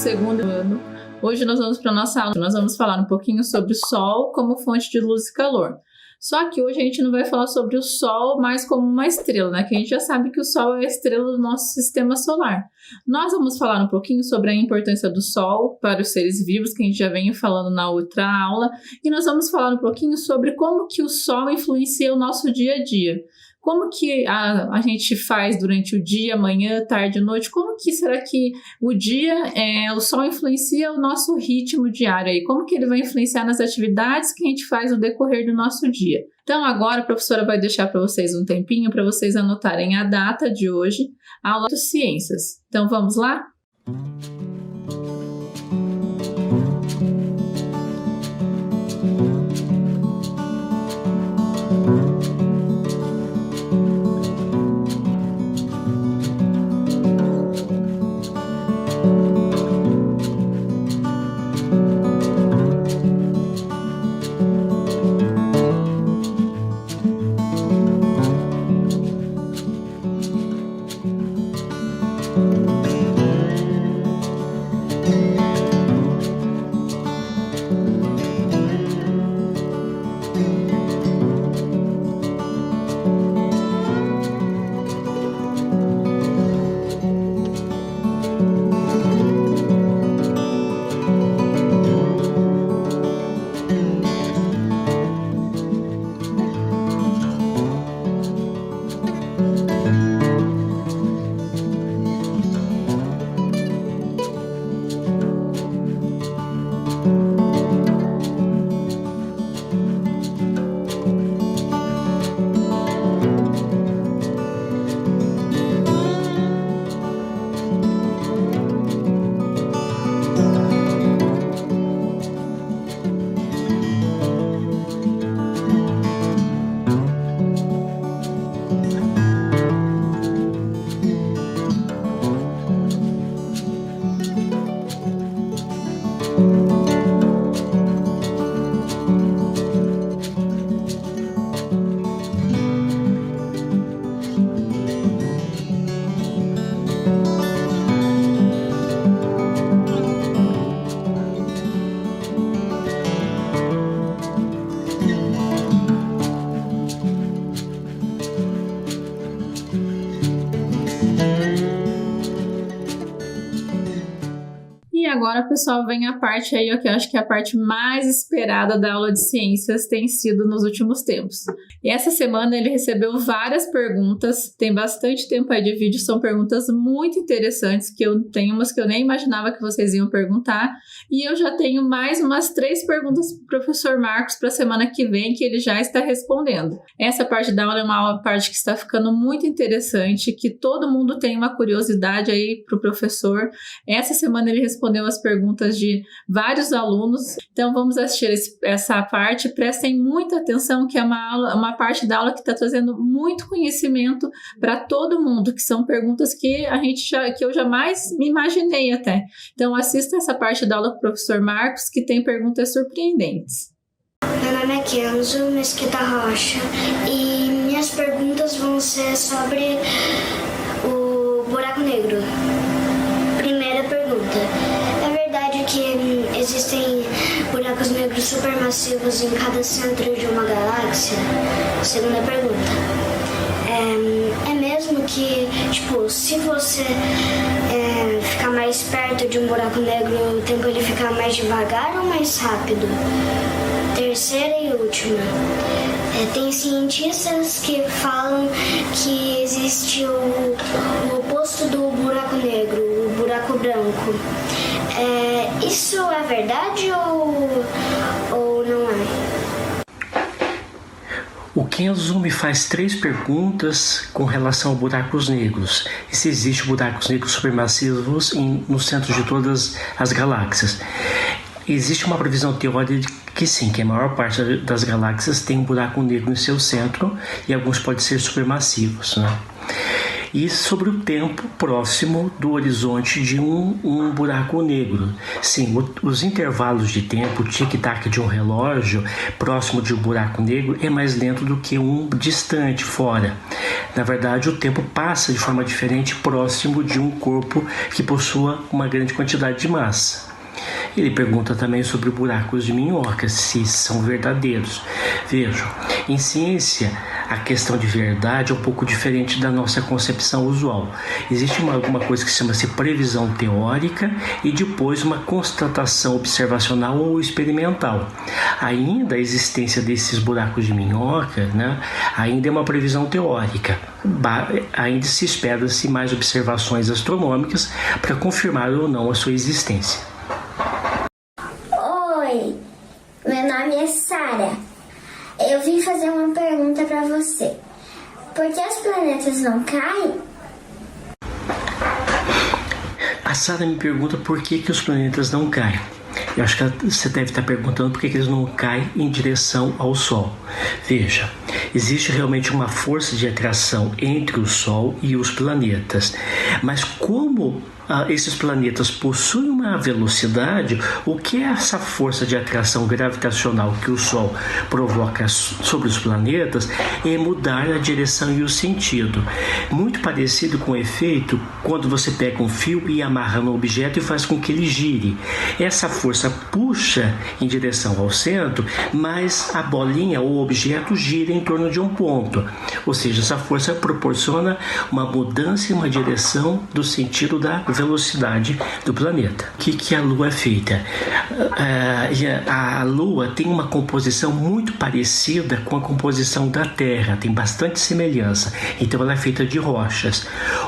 segundo ano. Hoje nós vamos para a nossa aula, nós vamos falar um pouquinho sobre o Sol como fonte de luz e calor. Só que hoje a gente não vai falar sobre o Sol mais como uma estrela, né? Que a gente já sabe que o Sol é a estrela do nosso sistema solar. Nós vamos falar um pouquinho sobre a importância do Sol para os seres vivos, que a gente já vem falando na outra aula. E nós vamos falar um pouquinho sobre como que o Sol influencia o nosso dia a dia. Como que a gente faz durante o dia, manhã, tarde, noite? Como que será que o dia, o Sol influencia o nosso ritmo diário aí? Como que ele vai influenciar nas atividades que a gente faz no decorrer do nosso dia? Então agora a professora vai deixar para vocês um tempinho para vocês anotarem a data de hoje, a aula de ciências. Então vamos lá? Agora, pessoal, vem a parte aí, que eu acho que é a parte mais esperada da aula de ciências tem sido nos últimos tempos. E essa semana ele recebeu várias perguntas, tem bastante tempo aí de vídeo, são perguntas muito interessantes, que eu tenho umas que eu nem imaginava que vocês iam perguntar, e eu já tenho mais umas 3 perguntas para o professor Marcos para a semana que vem, que ele já está respondendo. Essa parte da aula é uma parte que está ficando muito interessante, que todo mundo tem uma curiosidade aí para o professor. Essa semana ele respondeu as perguntas de vários alunos, então vamos assistir essa parte, prestem muita atenção que é uma parte da aula que está trazendo muito conhecimento para todo mundo, que são perguntas que que eu jamais me imaginei até. Então assista essa parte da aula com o professor Marcos, que tem perguntas surpreendentes. Meu nome é Kenzo Mesquita Rocha e minhas perguntas vão ser sobre o buraco negro. Primeira pergunta: é verdade que existem buracos negros supermassivos em cada centro de uma galáxia? Segunda pergunta: é mesmo que, se você ficar mais perto de um buraco negro, o tempo ele fica mais devagar ou mais rápido? Terceira e última: tem cientistas que falam que existe o oposto do buraco negro, o buraco branco. Isso é verdade ou não é? O Kenzo me faz 3 perguntas com relação a buracos negros. E se existem buracos negros supermassivos no centro de todas as galáxias. Existe uma previsão teórica de que sim, que a maior parte das galáxias tem um buraco negro em seu centro e alguns podem ser supermassivos, né? e sobre o tempo próximo do horizonte de um buraco negro. Sim, os intervalos de tempo, o tic-tac de um relógio próximo de um buraco negro é mais lento do que um distante, fora. Na verdade, o tempo passa de forma diferente próximo de um corpo que possua uma grande quantidade de massa. Ele pergunta também sobre buracos de minhoca, se são verdadeiros. Vejam, em ciência, a questão de verdade é um pouco diferente da nossa concepção usual. Existe alguma coisa que chama-se previsão teórica e depois uma constatação observacional ou experimental. Ainda a existência desses buracos de minhoca, né, ainda é uma previsão teórica. Ainda se espera-se mais observações astronômicas para confirmar ou não a sua existência. Oi, meu nome é Sara. Eu vim fazer uma pergunta para você. Por que os planetas não caem? A Sara me pergunta por que os planetas não caem. Eu acho que você deve estar perguntando por que eles não caem em direção ao Sol. Veja, existe realmente uma força de atração entre o Sol e os planetas. Mas como esses planetas possuem uma velocidade, o que é essa força de atração gravitacional que o Sol provoca sobre os planetas é mudar a direção e o sentido. Muito parecido com o efeito quando você pega um fio e amarra no objeto e faz com que ele gire. Essa força puxa em direção ao centro, mas a bolinha ou objeto gira em torno de um ponto. Ou seja, essa força proporciona uma mudança e uma direção do sentido da velocidade do planeta. O que a Lua é feita? A Lua tem uma composição muito parecida com a composição da Terra, tem bastante semelhança, então ela é feita de rochas.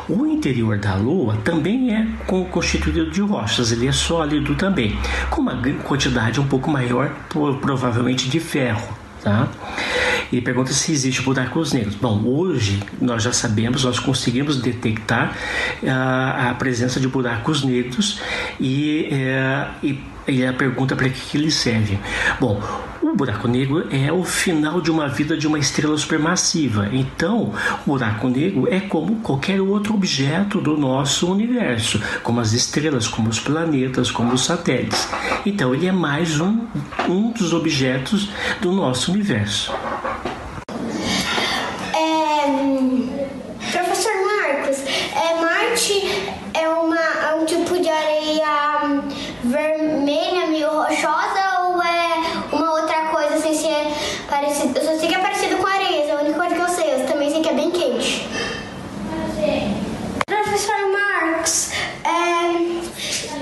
O interior da Lua também é constituído de rochas, ele é sólido também, com uma quantidade um pouco maior, provavelmente de ferro. Tá? E pergunta se existe buracos negros. Bom, hoje nós já sabemos, nós conseguimos detectar a presença de buracos negros e a pergunta para que eles servem. Bom, o buraco negro é o final de uma vida de uma estrela supermassiva. Então, o buraco negro é como qualquer outro objeto do nosso universo, como as estrelas, como os planetas, como os satélites. Então, ele é mais um dos objetos do nosso universo. Professor Marcos, Marte é um tipo de areia vermelha, meio rochosa, ou é uma outra coisa sem ser parecida? Eu só sei que é parecido com areia, é a única coisa que eu sei. Eu também sei que é bem quente. Professor Marcos,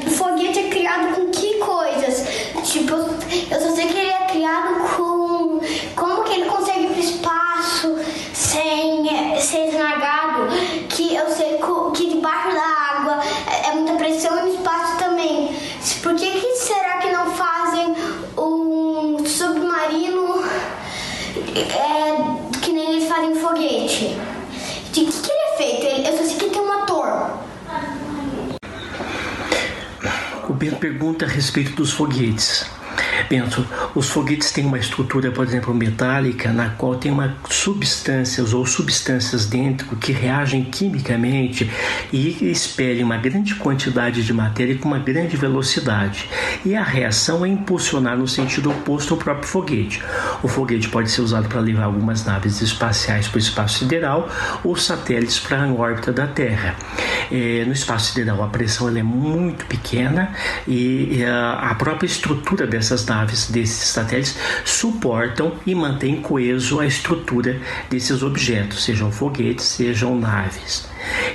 o foguete é criado com que coisas? Tipo, eu só sei que ele é criado com... Como que ele consegue ir pro espaço sem ser esmagado? Que eu sei que debaixo da água é muita pressão e no espaço também. Por que será que não fazem um submarino que nem eles fazem foguete? De que ele é feito? Eu só sei que tem um motor. O Bento pergunta a respeito dos foguetes. Bento, os foguetes têm uma estrutura, por exemplo, metálica, na qual tem substâncias dentro que reagem quimicamente e expelem uma grande quantidade de matéria com uma grande velocidade. E a reação é impulsionar no sentido oposto ao próprio foguete. O foguete pode ser usado para levar algumas naves espaciais para o espaço sideral ou satélites para a órbita da Terra. No espaço sideral a pressão ela é muito pequena e a própria estrutura dessas naves, desses satélites, suportam e mantêm coeso a estrutura desses objetos, sejam foguetes, sejam naves.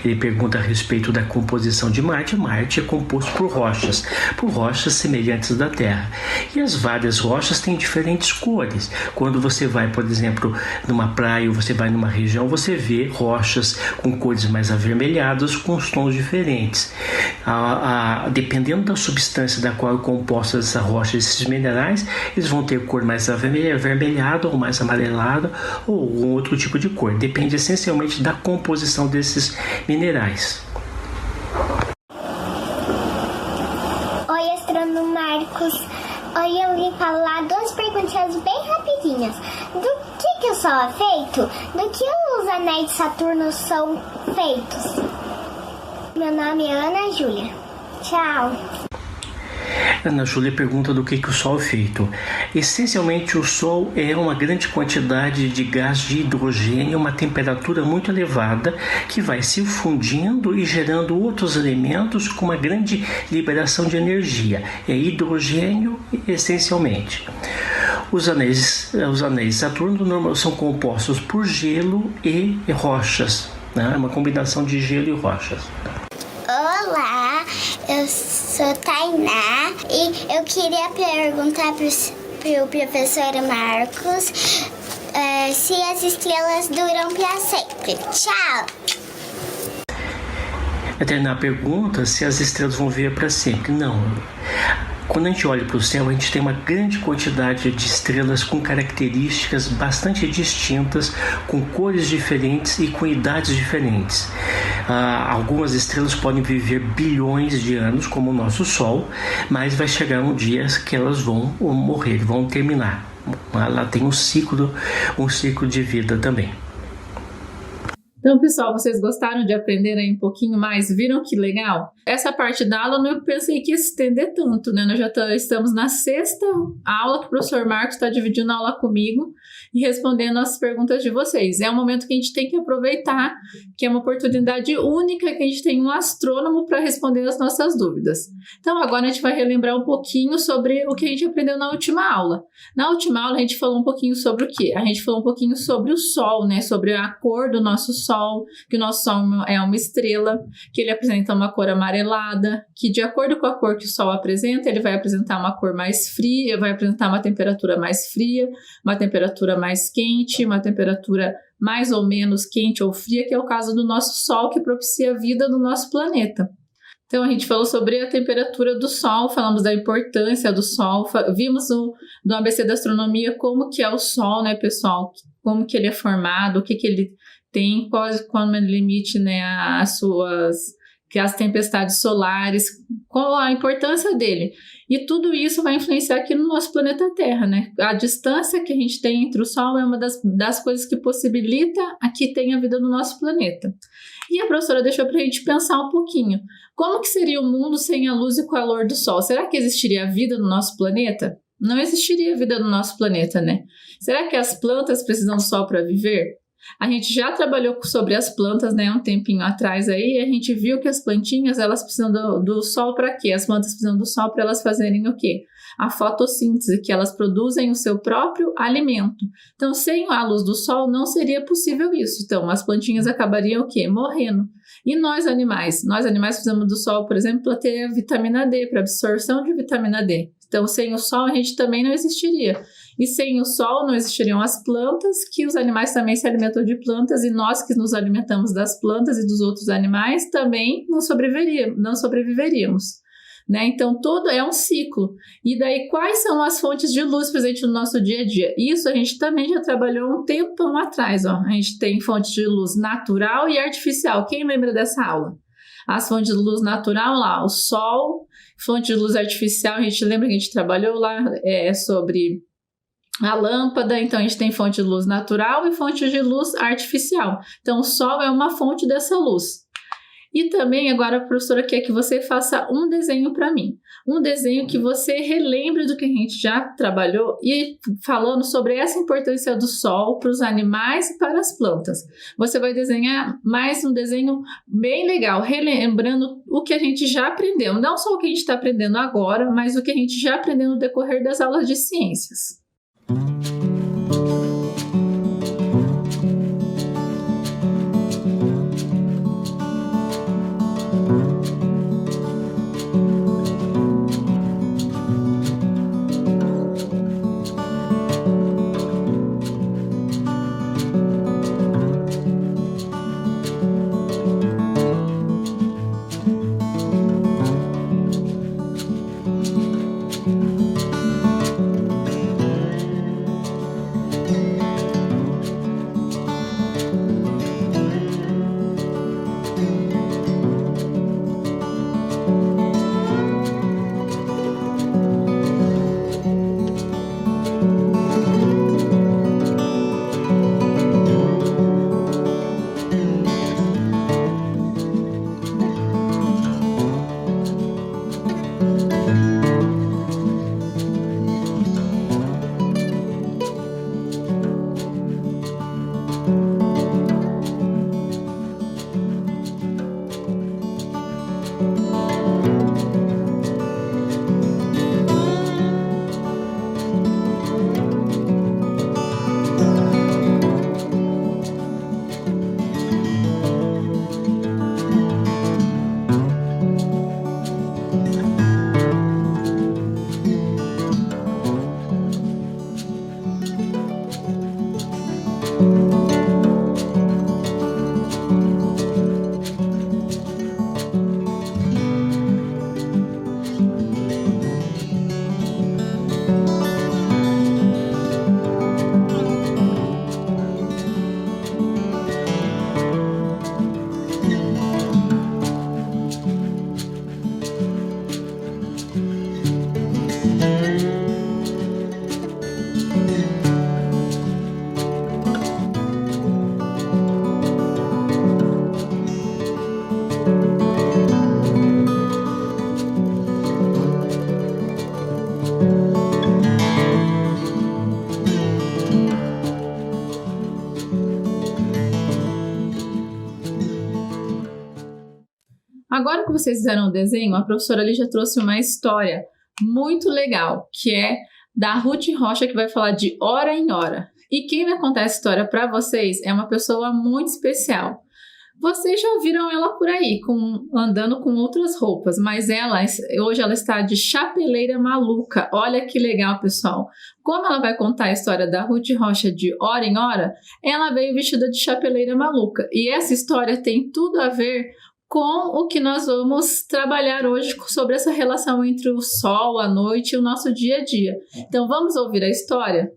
Ele pergunta a respeito da composição de Marte. Marte é composto por rochas semelhantes da Terra. E as várias rochas têm diferentes cores. Quando você vai, por exemplo, numa praia ou você vai numa região, você vê rochas com cores mais avermelhadas, com os tons diferentes. Dependendo da substância da qual é composta essa rocha, esses minerais, eles vão ter cor mais avermelhada ou mais amarelada ou algum outro tipo de cor. Depende essencialmente da composição desses minerais. Oi, astrônomo Marcos. Oi, eu vim falar duas perguntinhas bem rapidinhas. Do que o Sol é feito? Do que os anéis de Saturno são feitos? Meu nome é Ana Júlia. Tchau. Ana Júlia pergunta do que o Sol é feito. Essencialmente, o Sol é uma grande quantidade de gás de hidrogênio, uma temperatura muito elevada, que vai se fundindo e gerando outros elementos com uma grande liberação de energia. É hidrogênio, essencialmente. Os anéis de Saturno são compostos por gelo e rochas, né? É uma combinação de gelo e rochas. Olá, eu sou Tainá e eu queria perguntar pro professor Marcos se as estrelas duram para sempre. Tchau! A Tainá pergunta se as estrelas vão viver para sempre. Não. Quando a gente olha para o céu, a gente tem uma grande quantidade de estrelas com características bastante distintas, com cores diferentes e com idades diferentes. Algumas estrelas podem viver bilhões de anos, como o nosso Sol, mas vai chegar um dia que elas vão morrer, vão terminar. Ela tem um ciclo de vida também. Então, pessoal, vocês gostaram de aprender aí um pouquinho mais? Viram que legal? Essa parte da aula eu pensei que ia se estender tanto, né? Nós já estamos na 6ª aula que o professor Marcos está dividindo a aula comigo e respondendo as perguntas de vocês. É um momento que a gente tem que aproveitar, que é uma oportunidade única que a gente tem um astrônomo para responder as nossas dúvidas. Então, agora a gente vai relembrar um pouquinho sobre o que a gente aprendeu na última aula. Na última aula, a gente falou um pouquinho sobre o quê? A gente falou um pouquinho sobre o Sol, né? Sobre a cor do nosso Sol, que o nosso Sol é uma estrela, que ele apresenta uma cor amarelada, que de acordo com a cor que o Sol apresenta, ele vai apresentar uma cor mais fria, vai apresentar uma temperatura mais fria, uma temperatura mais quente, uma temperatura mais ou menos quente ou fria, que é o caso do nosso Sol, que propicia a vida no nosso planeta. Então, a gente falou sobre a temperatura do Sol, falamos da importância do Sol, vimos no ABC da Astronomia como que é o Sol, né, pessoal? Como que ele é formado, o que ele tem, qual é o limite, né, as tempestades solares, qual a importância dele. E tudo isso vai influenciar aqui no nosso planeta Terra, né? A distância que a gente tem entre o Sol é uma das coisas que possibilita que tenha vida no nosso planeta. E a professora deixou para a gente pensar um pouquinho. Como que seria o mundo sem a luz e o calor do Sol? Será que existiria vida no nosso planeta? Não existiria vida no nosso planeta, né? Será que as plantas precisam do Sol para viver? A gente já trabalhou sobre as plantas, né, um tempinho atrás aí, e a gente viu que as plantinhas, elas precisam do Sol para quê? As plantas precisam do Sol para elas fazerem o quê? A fotossíntese, que elas produzem o seu próprio alimento. Então, sem a luz do Sol, não seria possível isso. Então, as plantinhas acabariam o quê? Morrendo. E nós animais? Nós animais precisamos do Sol, por exemplo, para ter a vitamina D, para absorção de vitamina D. Então, sem o Sol, a gente também não existiria. E sem o Sol, não existiriam as plantas, que os animais também se alimentam de plantas, e nós que nos alimentamos das plantas e dos outros animais também não sobreviveríamos. Né? Então, todo é um ciclo. E daí, quais são as fontes de luz presentes no nosso dia a dia? Isso a gente também já trabalhou um tempão atrás. Ó. A gente tem fontes de luz natural e artificial. Quem lembra dessa aula? As fontes de luz natural lá, o Sol. Fonte de luz artificial, a gente lembra que a gente trabalhou lá sobre a lâmpada. Então, a gente tem fonte de luz natural e fonte de luz artificial. Então, o Sol é uma fonte dessa luz. E também, agora a professora quer que você faça um desenho para mim. Um desenho que você relembre do que a gente já trabalhou e falando sobre essa importância do Sol para os animais e para as plantas. Você vai desenhar mais um desenho bem legal, relembrando o que a gente já aprendeu. Não só o que a gente está aprendendo agora, mas o que a gente já aprendeu no decorrer das aulas de ciências. Agora que vocês fizeram o desenho, a professora ali já trouxe uma história muito legal, que é da Ruth Rocha, que vai falar de hora em hora. E quem vai contar essa história para vocês é uma pessoa muito especial. Vocês já viram ela por aí, andando com outras roupas, mas hoje ela está de chapeleira maluca. Olha que legal, pessoal. Como ela vai contar a história da Ruth Rocha de hora em hora, ela veio vestida de chapeleira maluca. E essa história tem tudo a ver com o que nós vamos trabalhar hoje sobre essa relação entre o sol, a noite e o nosso dia a dia. Então vamos ouvir a história?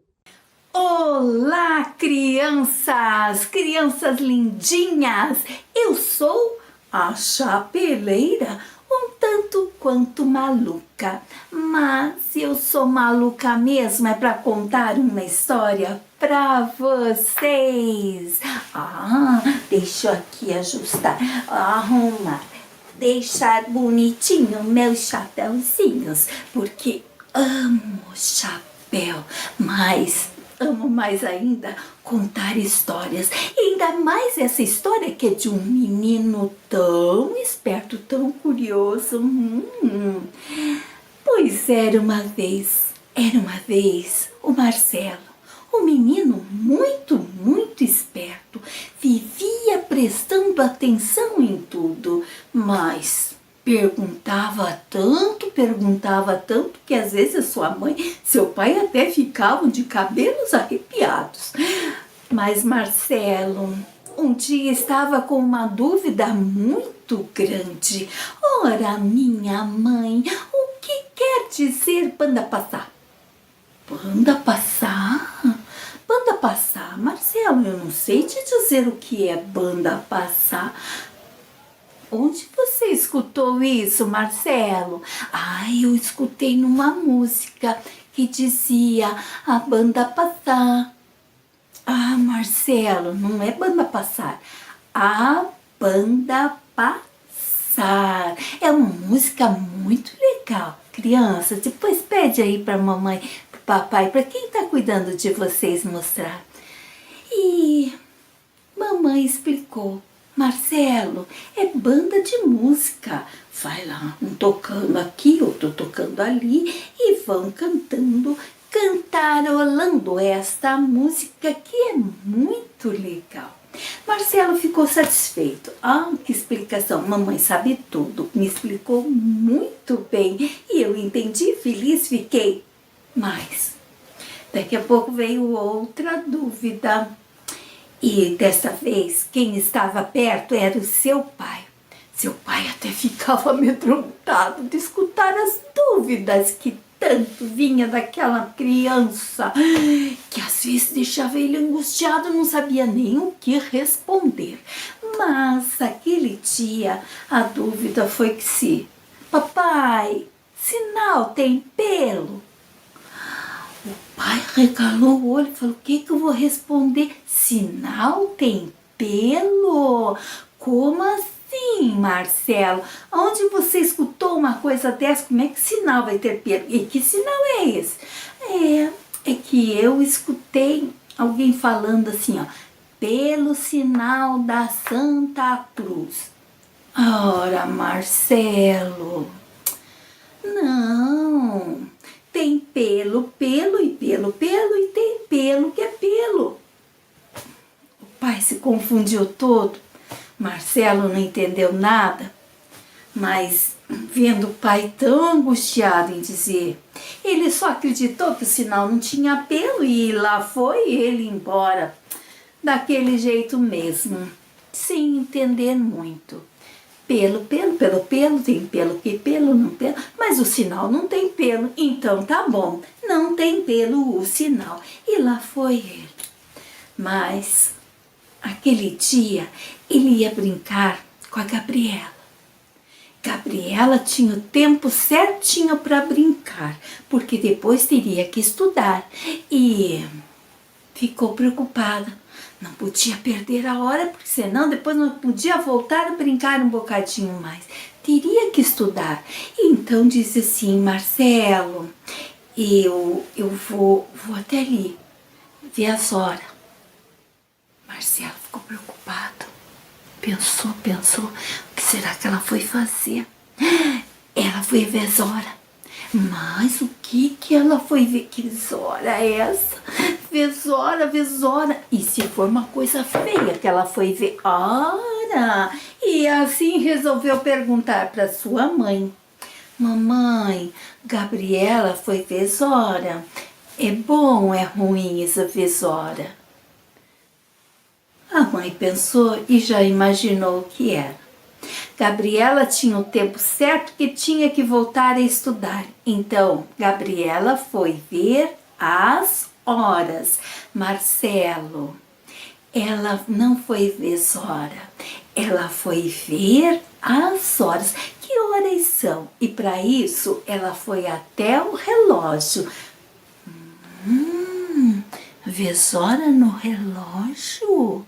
Olá, crianças! Crianças lindinhas! Eu sou a chapeleira, um tanto quanto maluca. Mas eu sou maluca mesmo, é para contar uma história para vocês. Deixa eu aqui ajustar, arrumar, deixar bonitinho meus chapéuzinhos, porque amo chapéu, mas amo mais ainda contar histórias. E ainda mais essa história que é de um menino tão esperto, tão curioso. Pois era uma vez o Marcelo. Um menino muito esperto. Vivia prestando atenção em tudo, mas perguntava tanto que às vezes a sua mãe, seu pai até ficavam de cabelos arrepiados. Mas Marcelo, um dia estava com uma dúvida muito grande. Ora, minha mãe, o que quer dizer banda passar? Banda passar? Banda passar? Marcelo, eu não sei te dizer o que é banda passar. Onde você escutou isso, Marcelo? Eu escutei numa música que dizia a banda passar. Marcelo, não é banda passar. A banda passar. É uma música muito legal. Crianças, depois pede aí para mamãe, para papai, para quem está cuidando de vocês mostrar. E mamãe explicou. Marcelo, é banda de música. Vai lá, um tocando aqui, outro tocando ali e vão cantando, cantarolando esta música que é muito legal. Marcelo ficou satisfeito. Que explicação, mamãe sabe tudo, me explicou muito bem e eu entendi, feliz fiquei. Mas daqui a pouco veio outra dúvida. E dessa vez, quem estava perto era o seu pai. Seu pai até ficava amedrontado de escutar as dúvidas que tanto vinha daquela criança, que às vezes deixava ele angustiado, não sabia nem o que responder. Mas aquele dia, a dúvida foi que se... Papai, sinal tem pelo? O pai regalou o olho e falou, o que eu vou responder? Sinal tem pelo? Como assim, Marcelo? Onde você escutou uma coisa dessa? Como é que sinal vai ter pelo? E que sinal é esse? É que eu escutei alguém falando assim, pelo sinal da Santa Cruz. Ora, Marcelo, não... Tem pelo e tem pelo que é pelo. O pai se confundiu todo. Marcelo não entendeu nada, mas vendo o pai tão angustiado em dizer, ele só acreditou que o sinal não tinha pelo e lá foi ele embora, daquele jeito mesmo, sem entender muito. Pelo, tem pelo que pelo, não pelo, mas o sinal não tem pelo, então tá bom, não tem pelo o sinal. E lá foi ele. Mas, aquele dia, ele ia brincar com a Gabriela. Gabriela tinha o tempo certinho para brincar, porque depois teria que estudar e ficou preocupada. Não podia perder a hora, porque senão depois não podia voltar a brincar um bocadinho mais. Teria que estudar. Então disse assim, Marcelo, eu vou até ali, ver as horas. Marcelo ficou preocupado. Pensou, o que será que ela foi fazer? Ela foi ver Zora. Mas o que ela foi ver? Que Zora é essa? Zora. E se for uma coisa feia que ela foi ver? Ora! E assim resolveu perguntar para sua mãe. Mamãe, Gabriela foi ver Zora. É bom ou é ruim essa ver Zora? A mãe pensou e já imaginou o que era. Gabriela tinha o tempo certo que tinha que voltar a estudar. Então, Gabriela foi ver as horas. Marcelo, ela não foi ver Zora, ela foi ver as horas. Que horas são? E para isso, ela foi até o relógio. Ver Zora no relógio?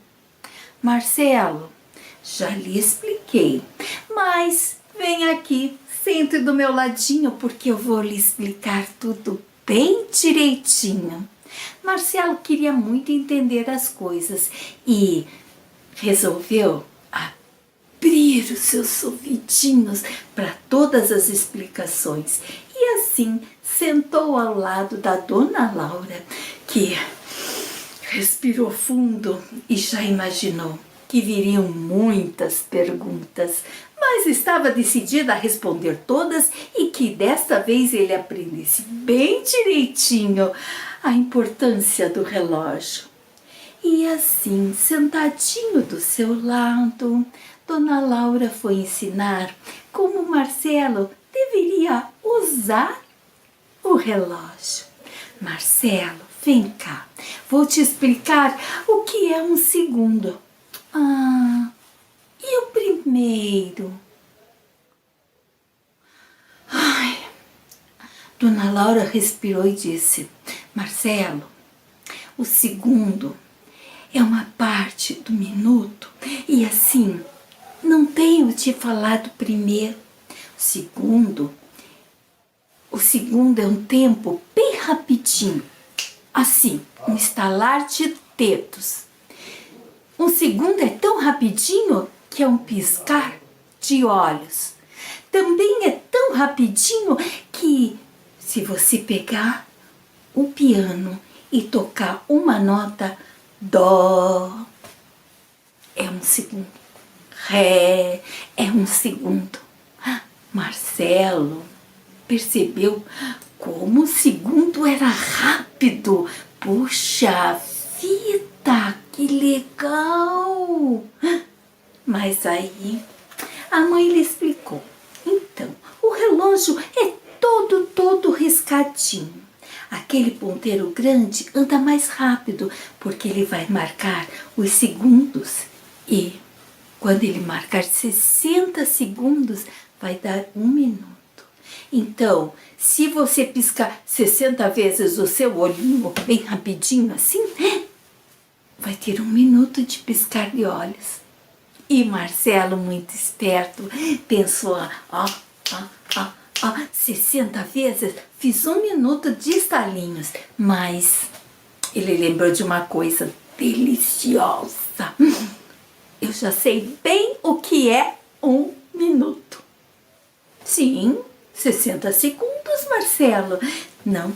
Marcelo, já lhe expliquei, mas vem aqui, sente do meu ladinho, porque eu vou lhe explicar tudo bem direitinho. Marcelo queria muito entender as coisas e resolveu abrir os seus ouvidinhos para todas as explicações. E assim sentou ao lado da Dona Laura, que respirou fundo e já imaginou que viriam muitas perguntas, mas estava decidida a responder todas e que desta vez ele aprendesse bem direitinho a importância do relógio. E assim, sentadinho do seu lado, Dona Laura foi ensinar como Marcelo deveria usar o relógio. Marcelo, vem cá, vou te explicar o que é um segundo. E o primeiro? Dona Laura respirou e disse: Marcelo, o segundo é uma parte do minuto e assim, não tenho te falado primeiro. O segundo é um tempo bem rapidinho, assim, um estalar de dedos. Um segundo é tão rapidinho que é um piscar de olhos. Também é tão rapidinho que, se você pegar o piano e tocar uma nota, dó, é um segundo. Ré, é um segundo. Marcelo percebeu como o segundo era rápido. Puxa vida, que legal! Mas aí a mãe lhe explicou. Então, o relógio é todo riscadinho. Aquele ponteiro grande anda mais rápido porque ele vai marcar os segundos e quando ele marcar 60 segundos vai dar 1 minuto. Então, se você piscar 60 vezes o seu olhinho bem rapidinho assim, vai ter 1 minuto de piscar de olhos. E Marcelo, muito esperto, pensou, 60 vezes, fiz 1 minuto de estalinhos. Mas ele lembrou de uma coisa deliciosa. Eu já sei bem o que é 1 minuto. Sim, 60 segundos, Marcelo. Não,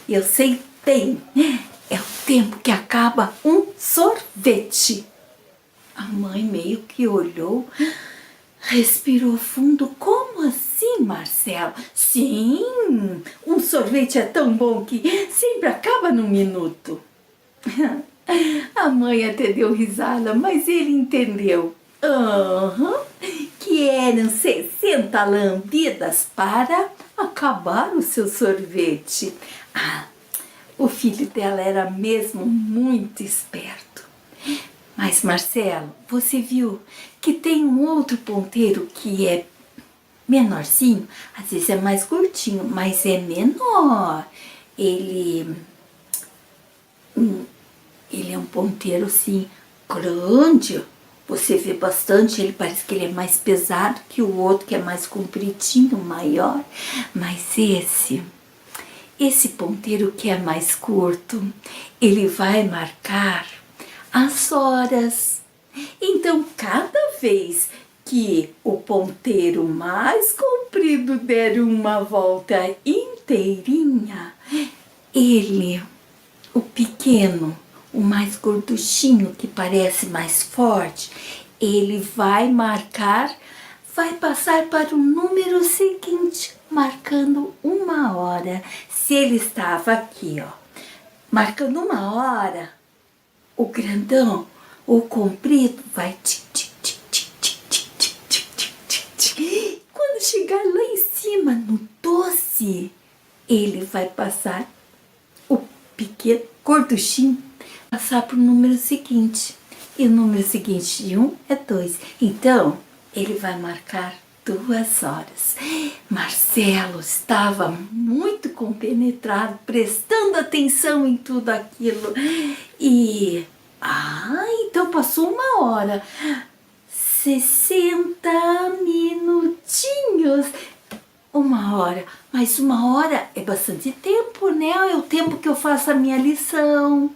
eu sei bem. É o tempo que acaba um sorvete. A mãe meio que olhou, respirou fundo. Como assim, Marcelo? Sim, um sorvete é tão bom que sempre acaba num minuto. A mãe até deu risada, mas ele entendeu. Que eram 60 lambidas para acabar o seu sorvete. O filho dela era mesmo muito esperto. Mas, Marcelo, você viu que tem um outro ponteiro que é menorzinho? Às vezes é mais curtinho, mas é menor. Ele é um ponteiro, assim, grande. Você vê bastante, ele parece que ele é mais pesado que o outro, que é mais compridinho, maior. Mas esse ponteiro que é mais curto, ele vai marcar as horas. Então, cada vez que o ponteiro mais comprido der uma volta inteirinha, ele, o pequeno, o mais gorduchinho, que parece mais forte, ele vai passar para o número seguinte, marcando 1 hora. Se ele estava aqui, ó, marcando 1 hora, o grandão, o comprido, vai tic, tic, tic, tic, tic, tic, tic, tic, tic, tic, tic. Quando chegar lá em cima, no 12, ele vai passar, o pequeno gorduchinho, passar para o número seguinte. E o número seguinte de 1 é 2. Então, ele vai marcar 2 horas. Marcelo estava muito compenetrado, prestando atenção em tudo aquilo. E, então passou 1 hora. 60 minutinhos. 1 hora. Mas 1 hora é bastante tempo, né? É o tempo que eu faço a minha lição.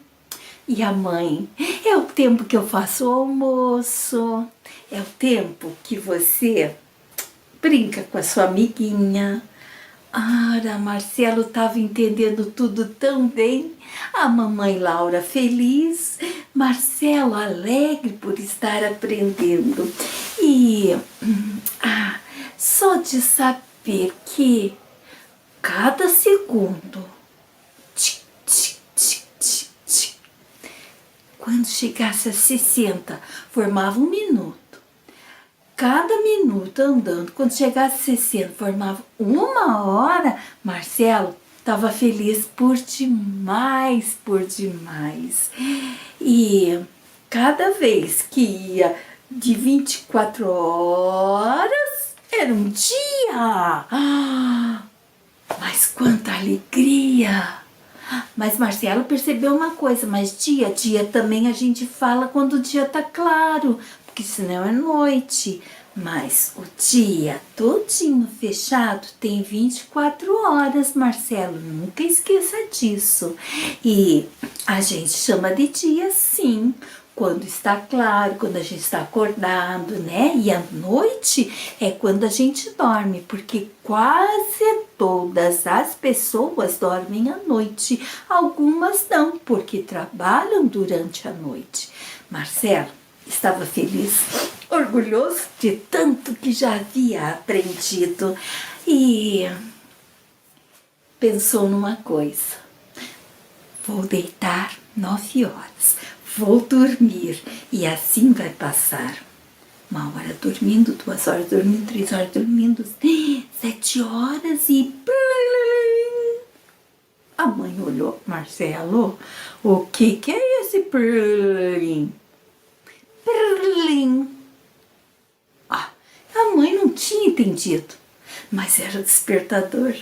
E a mãe, é o tempo que eu faço o almoço, é o tempo que você brinca com a sua amiguinha. Marcelo estava entendendo tudo tão bem. A mamãe Laura feliz, Marcelo alegre por estar aprendendo. E só de saber que cada segundo, quando chegasse a 60, formava 1 minuto. Cada minuto andando, quando chegasse a 60, formava 1 hora. Marcelo estava feliz por demais, por demais. E cada vez que ia de 24 horas, era um dia. Mas quanta alegria! Mas Marcelo percebeu uma coisa, mas dia também a gente fala quando o dia tá claro, porque senão é noite. Mas o dia todinho fechado tem 24 horas, Marcelo, nunca esqueça disso. E a gente chama de dia sim, quando está claro, quando a gente está acordado, né? E a noite é quando a gente dorme, porque quase todas as pessoas dormem à noite. Algumas não, porque trabalham durante a noite. Marcelo estava feliz, orgulhoso de tanto que já havia aprendido e pensou numa coisa: vou deitar 9 horas. Vou dormir e assim vai passar 1 hora dormindo, 2 horas dormindo, 3 horas dormindo, 7 horas e... A mãe olhou, Marcelo, o que é esse pirlim? Pirlim. A mãe não tinha entendido, mas era o despertador.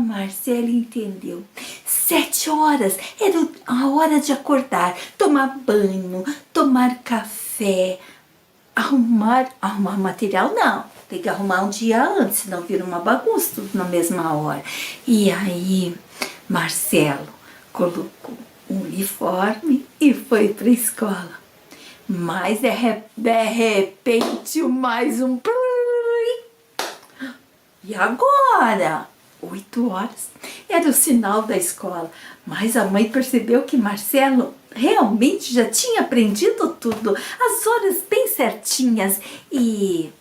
Marcelo entendeu. 7 horas era a hora de acordar, tomar banho, tomar café, arrumar material não, tem que arrumar um dia antes, senão vira uma bagunça tudo na mesma hora. E aí Marcelo colocou o uniforme e foi para a escola. Mas de repente mais um... E agora? 8 horas. Era o sinal da escola. Mas a mãe percebeu que Marcelo realmente já tinha aprendido tudo. As horas bem certinhas. E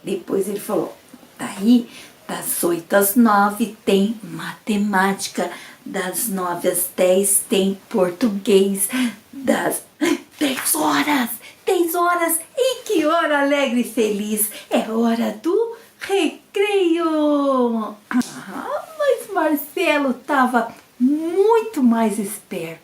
depois ele falou, daí das 8 às 9 tem matemática. Das 9 às 10 tem português. Das 10 horas. 10 horas. E que hora alegre e feliz. É hora do recreio. Mas Marcelo estava muito mais esperto.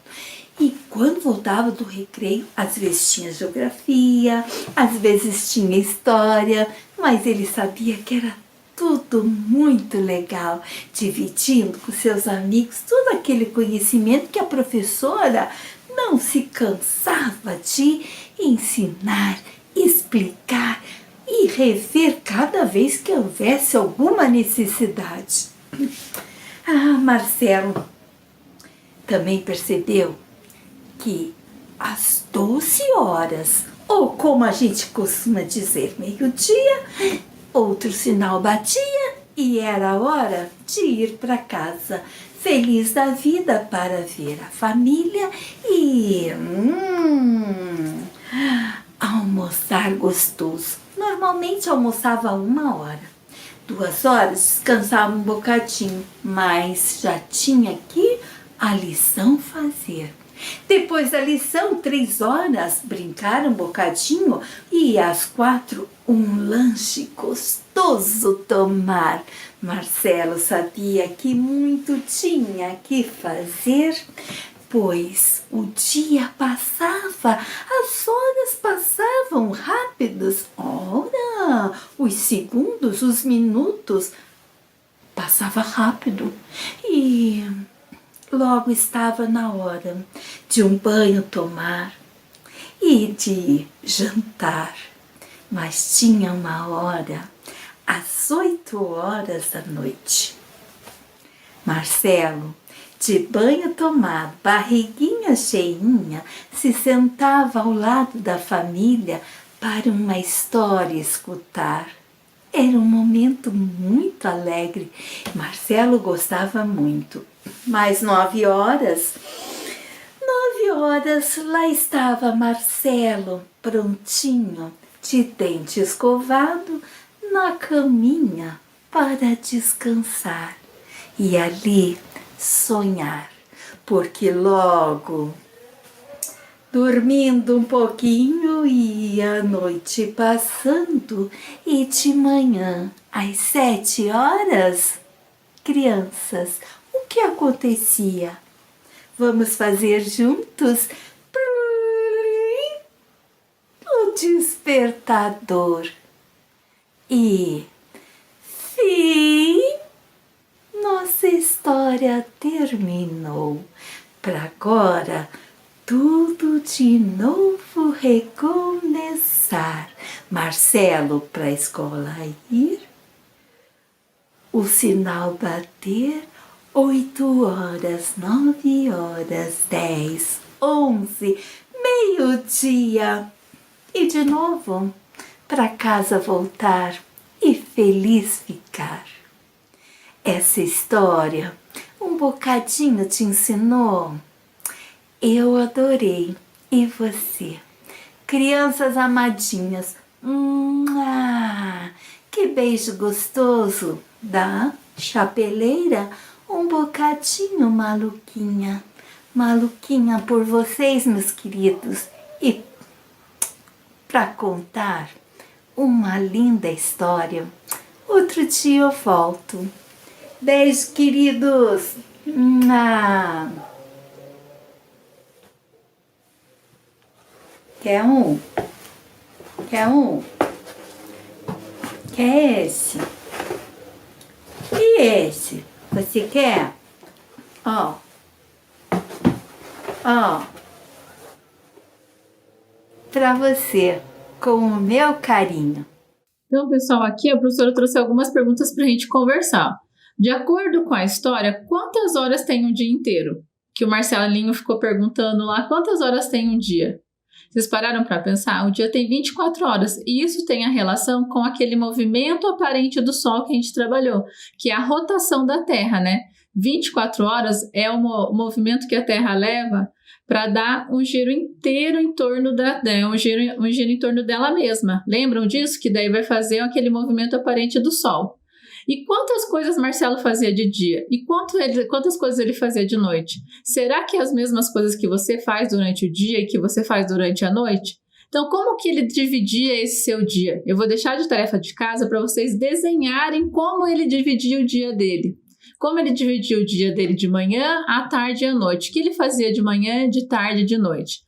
E quando voltava do recreio, às vezes tinha geografia, às vezes tinha história, mas ele sabia que era tudo muito legal, dividindo com seus amigos todo aquele conhecimento que a professora não se cansava de ensinar, explicar e rever cada vez que houvesse alguma necessidade. Marcelo também percebeu que às 12 horas ou como a gente costuma dizer, meio-dia, outro sinal batia e era hora de ir para casa. Feliz da vida para ver a família e almoçar gostoso. Normalmente almoçava 1 hora. 2 horas descansava um bocadinho, mas já tinha que a lição fazer. Depois da lição, 3 horas, brincar um bocadinho e às 4, um lanche gostoso tomar. Marcelo sabia que muito tinha que fazer, pois o dia passava, as horas passavam rápidos. Ora, os segundos, os minutos, passava rápido e logo estava na hora de um banho tomar e de jantar. Mas tinha uma hora, às 8 horas da noite. Marcelo, de banho tomado, barriguinha cheinha, se sentava ao lado da família para uma história escutar. Era um momento muito alegre. Marcelo gostava muito. Mas 9 horas, lá estava Marcelo, prontinho, de dente escovado, na caminha para descansar e ali sonhar, porque logo, dormindo um pouquinho e a noite passando e de manhã às 7 horas, crianças, o que acontecia? Vamos fazer juntos o despertador. E fim, nossa história terminou. Para agora, tudo de novo recomeçar. Marcelo para a escola ir, o sinal bater, 8 horas, 9 horas, 10, 11, meio-dia. E de novo, para casa voltar e feliz ficar. Essa história um bocadinho te ensinou? Eu adorei. E você? Crianças amadinhas, que beijo gostoso da chapeleira, um bocadinho maluquinha. Maluquinha por vocês, meus queridos. E para contar uma linda história, outro dia eu volto. Beijo, queridos. Quer um? Quer um? Quer esse? E esse? Você quer? Ó. Pra você, com o meu carinho. Então, pessoal, aqui a professora trouxe algumas perguntas para a gente conversar. De acordo com a história, quantas horas tem um dia inteiro? Que o Marcelinho ficou perguntando lá, quantas horas tem um dia? Vocês pararam para pensar? O dia tem 24 horas e isso tem a relação com aquele movimento aparente do Sol que a gente trabalhou, que é a rotação da Terra, né? 24 horas é o movimento que a Terra leva para dar um giro inteiro em torno um giro em torno dela mesma. Lembram disso? Que daí vai fazer aquele movimento aparente do Sol. E quantas coisas Marcelo fazia de dia? E quantas coisas ele fazia de noite? Será que é as mesmas coisas que você faz durante o dia e que você faz durante a noite? Então, como que ele dividia esse seu dia? Eu vou deixar de tarefa de casa para vocês desenharem como ele dividia o dia dele. Como ele dividia o dia dele de manhã, à tarde e à noite. O que ele fazia de manhã, de tarde e de noite?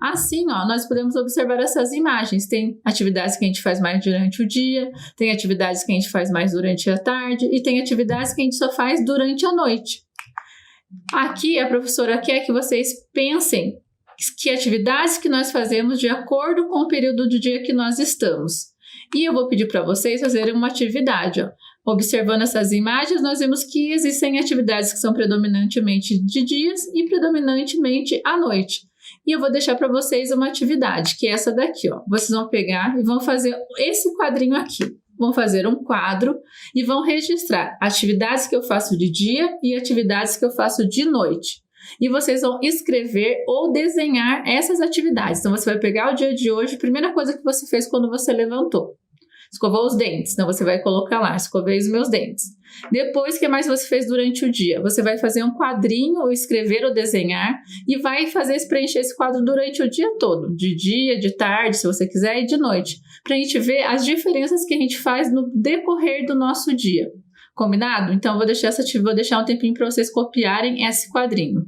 Assim, nós podemos observar essas imagens. Tem atividades que a gente faz mais durante o dia, tem atividades que a gente faz mais durante a tarde e tem atividades que a gente só faz durante a noite. Aqui a professora quer que vocês pensem que atividades que nós fazemos de acordo com o período do dia que nós estamos. E eu vou pedir para vocês fazerem uma atividade. Observando essas imagens, nós vemos que existem atividades que são predominantemente de dias e predominantemente à noite. E eu vou deixar para vocês uma atividade, que é essa daqui, Vocês vão pegar e vão fazer esse quadrinho aqui. Vão fazer um quadro e vão registrar atividades que eu faço de dia e atividades que eu faço de noite. E vocês vão escrever ou desenhar essas atividades. Então, você vai pegar o dia de hoje, a primeira coisa que você fez quando você levantou. Escovou os dentes, então você vai colocar lá, escovei os meus dentes. Depois, o que mais você fez durante o dia? Você vai fazer um quadrinho, ou escrever ou desenhar, e vai preencher esse quadro durante o dia todo, de dia, de tarde, se você quiser, e de noite, para a gente ver as diferenças que a gente faz no decorrer do nosso dia. Combinado? Então, vou deixar um tempinho para vocês copiarem esse quadrinho.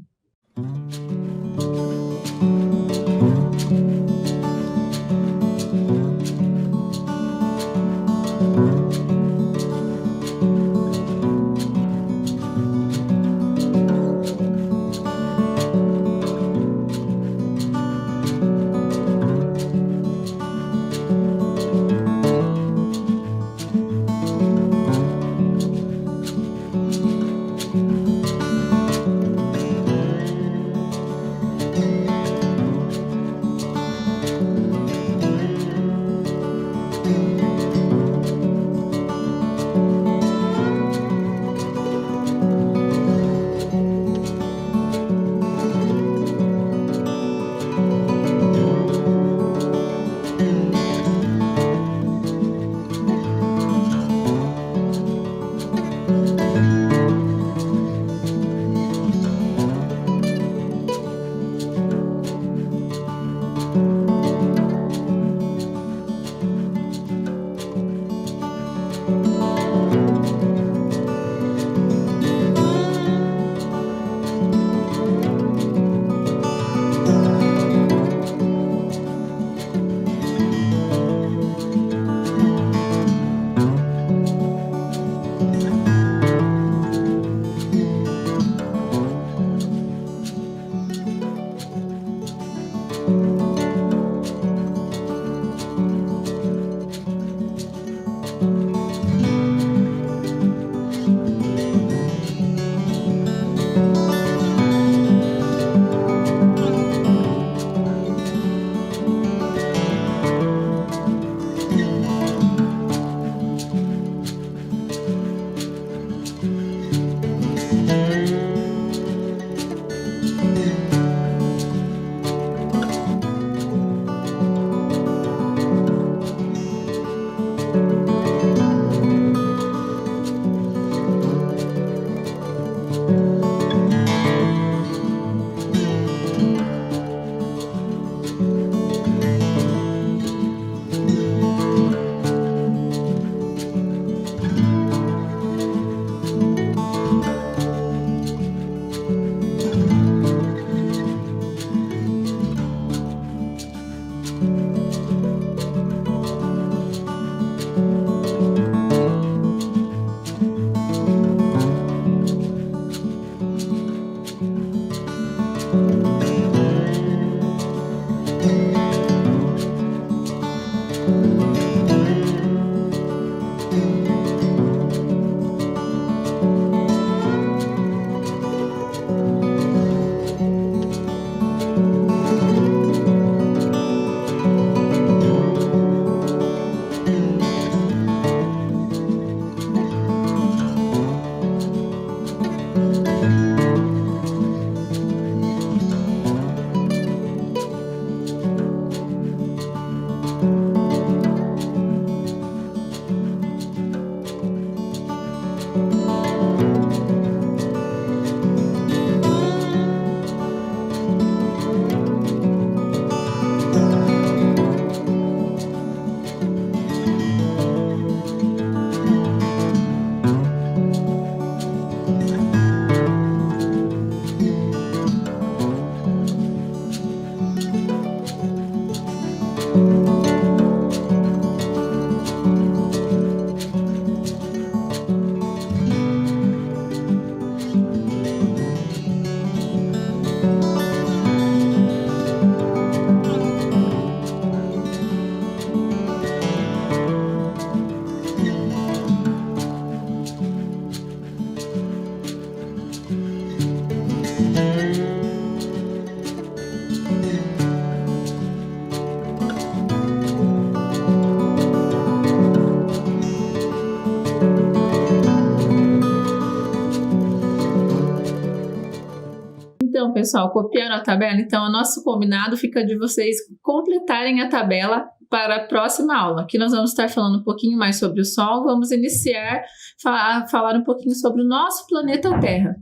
pessoal? Copiaram a tabela? Então, o nosso combinado fica de vocês completarem a tabela para a próxima aula, que nós vamos estar falando um pouquinho mais sobre o Sol. Vamos iniciar falar um pouquinho sobre o nosso planeta Terra.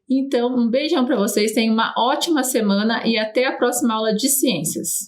Então, um beijão para vocês, tenham uma ótima semana e até a próxima aula de ciências.